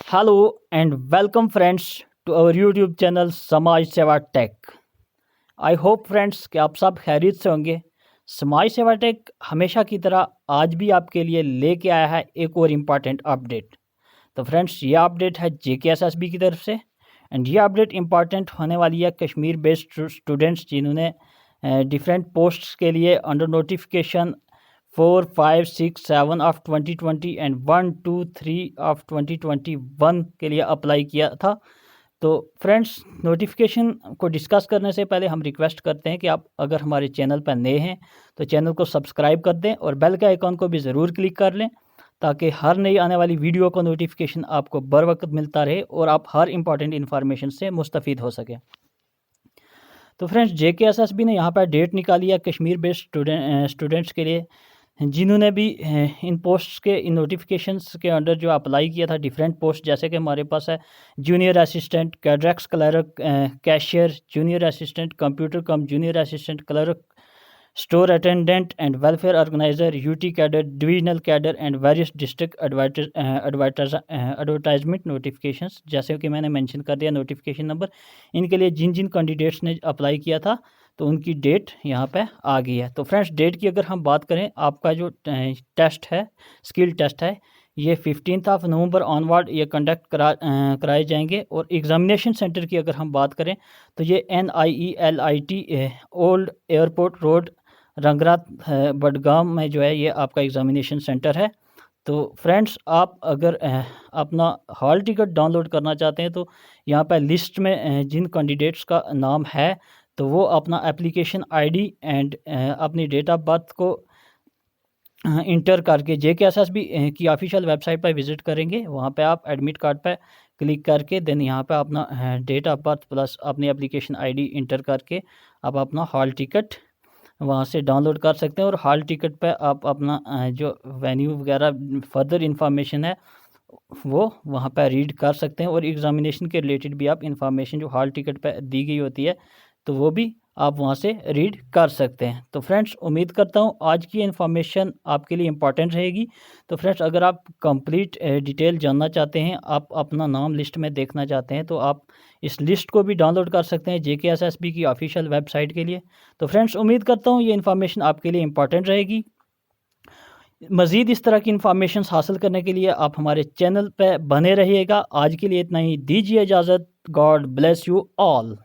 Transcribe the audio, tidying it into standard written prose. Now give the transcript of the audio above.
Hello and welcome friends to our YouTube channel समाज सेवा take. I hope friends कि आप सब खैरियत से होंगे। समाज सेवा टेक हमेशा की तरह आज भी आपके लिए लेके आया है एक और इम्पॉर्टेंट अपडेट। तो फ्रेंड्स ये अपडेट है JKSSB की तरफ से एंड ये अपडेट इम्पॉर्टेंट होने वाली है कश्मीर बेस्ड स्टूडेंट्स जिन्होंने डिफरेंट पोस्ट्स के लिए under notification 4, 5, 6, 7 of 2020 and 1, 2, 3 of 2021 के लिए अप्लाई किया था। तो फ्रेंड्स नोटिफिकेशन को डिस्कस करने से पहले हम रिक्वेस्ट करते हैं कि आप अगर हमारे चैनल पर नए हैं तो चैनल को सब्सक्राइब कर दें और बेल के आइकॉन को भी ज़रूर क्लिक कर लें ताकि हर नई आने वाली वीडियो का नोटिफिकेशन आपको बर वक्त मिलता रहे और आप हर इंपॉर्टेंट इन्फॉर्मेशन से मुस्तफ़ीद हो सकें। तो फ्रेंड्स JKSSB ने यहाँ पर डेट निकाली है कश्मीर बेस्ड स्टूडेंट्स के लिए जिन्होंने भी इन पोस्ट्स के इन नोटिफिकेशंस के अंडर जो अप्लाई किया था डिफरेंट पोस्ट, जैसे कि हमारे पास है जूनियर असिस्टेंट, कैड्रैक्स clerk, cashier, junior assistant, computer cum junior assistant clerk, store attendant and welfare organiser, UT cadre, divisional cadre and various district advertisement notifications. जैसे कि मैंने मेंशन कर दिया नोटिफिकेशन नंबर, इनके लिए जिन जिन कैंडिडेट्स ने अप्लाई किया था तो उनकी डेट यहाँ पे आ गई है। तो फ्रेंड्स डेट की अगर हम बात करें, आपका जो टेस्ट है, स्किल टेस्ट है, ये 15 नवंबर ऑनवर्ड ये कंडक्ट कराए जाएंगे। और एग्ज़ामिनेशन सेंटर की अगर हम बात करें तो ये NIELIT old airport road Rangra Budgam में जो है ये आपका एग्ज़ामिनेशन सेंटर है। तो फ्रेंड्स आप अगर अपना हॉल टिकट डाउनलोड करना चाहते हैं तो यहाँ पर लिस्ट में जिन कैंडिडेट्स का नाम है तो वो अपना एप्लीकेशन ID एंड अपनी डेट ऑफ बर्थ को इंटर करके JKSSB की ऑफिशियल वेबसाइट पर विज़िट करेंगे। वहाँ पे आप एडमिट कार्ड पर क्लिक करके देन यहाँ पे अपना डेट ऑफ बर्थ प्लस अपनी एप्लीकेशन ID इंटर करके आप अपना हॉल टिकट वहाँ से डाउनलोड कर सकते हैं। और हॉल टिकट पे आप अपना जो वेन्यू वगैरह फर्दर इंफॉर्मेशन है वो वहाँ पर रीड कर सकते हैं। और एग्ज़ामिनेशन के रिलेटेड भी आप इंफॉर्मेशन जो हॉल टिकट पे दी गई होती है तो वो भी आप वहाँ से रीड कर सकते हैं। तो फ्रेंड्स उम्मीद करता हूँ आज की इन्फॉर्मेशन आपके लिए इम्पॉर्टेंट रहेगी। तो फ्रेंड्स अगर आप कंप्लीट डिटेल जानना चाहते हैं, आप अपना नाम लिस्ट में देखना चाहते हैं तो आप इस लिस्ट को भी डाउनलोड कर सकते हैं JKSSB की ऑफिशियल वेबसाइट के लिए। तो फ्रेंड्स उम्मीद करता हूँ ये इन्फॉर्मेशन आपके लिए इम्पॉर्टेंट रहेगी। मज़ीद इस तरह की इन्फॉर्मेशन हासिल करने के लिए आप हमारे चैनल पर बने रहिएगा। आज के लिए इतना ही, दीजिए इजाज़त। God bless you all.